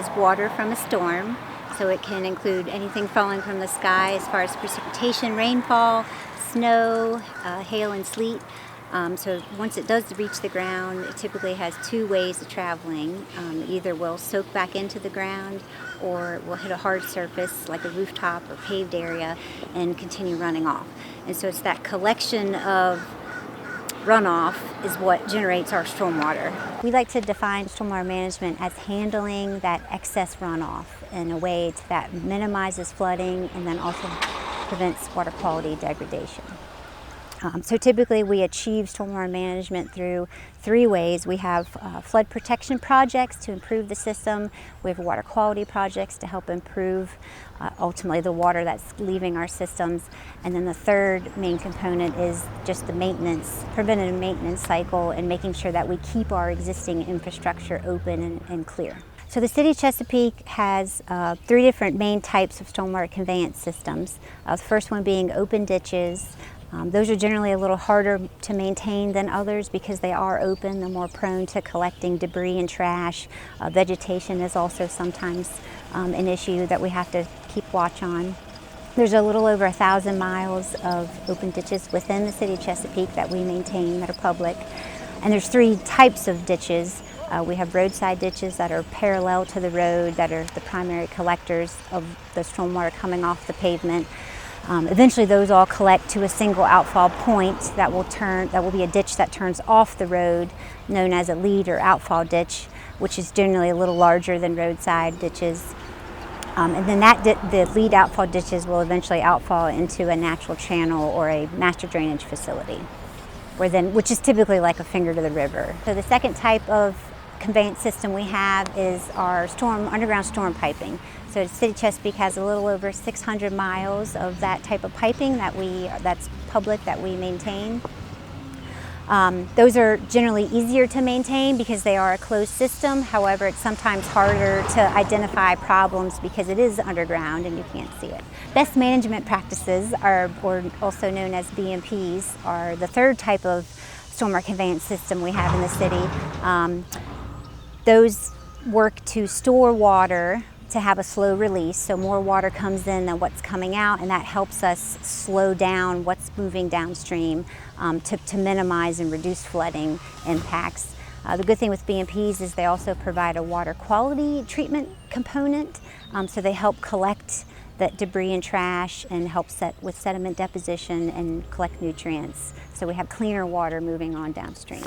is water from a storm. So it can include anything falling from the sky as far as precipitation, rainfall, snow, hail and sleet. So once it does reach the ground, it typically has two ways of traveling. It either will soak back into the ground or it will hit a hard surface like a rooftop or paved area and continue running off. And so it's that collection of runoff is what generates our stormwater. We like to define stormwater management as handling that excess runoff in a way that minimizes flooding and then also prevents water quality degradation. So typically we achieve stormwater management through three ways. We have flood protection projects to improve the system. We have water quality projects to help improve ultimately the water that's leaving our systems. And then the third main component is just the maintenance, preventative maintenance cycle and making sure that we keep our existing infrastructure open and clear. So the City of Chesapeake has three different main types of stormwater conveyance systems. The first one being open ditches. Those are generally a little harder to maintain than others because they are open. They're more prone to collecting debris and trash. Vegetation is also sometimes an issue that we have to keep watch on. There's a little over 1,000 miles of open ditches within the City of Chesapeake that we maintain that are public. And there's three types of ditches. We have roadside ditches that are parallel to the road that are the primary collectors of the stormwater coming off the pavement. Eventually those all collect to a single outfall point that will be a ditch that turns off the road, known as a lead or outfall ditch, which is generally a little larger than roadside ditches. And then the lead outfall ditches will eventually outfall into a natural channel or a master drainage facility, which is typically like a finger to the river. So the second type of conveyance system we have is our underground storm piping. So the City of Chesapeake has a little over 600 miles of that type of piping that's public that we maintain. Those are generally easier to maintain because they are a closed system. However, it's sometimes harder to identify problems because it is underground and you can't see it. Best management practices, or also known as BMPs, are the third type of stormwater conveyance system we have in the city. Those work to store water to have a slow release, so more water comes in than what's coming out, and that helps us slow down what's moving downstream to minimize and reduce flooding impacts. The good thing with BMPs is they also provide a water quality treatment component, so they help collect that debris and trash and help with sediment deposition and collect nutrients. So we have cleaner water moving on downstream.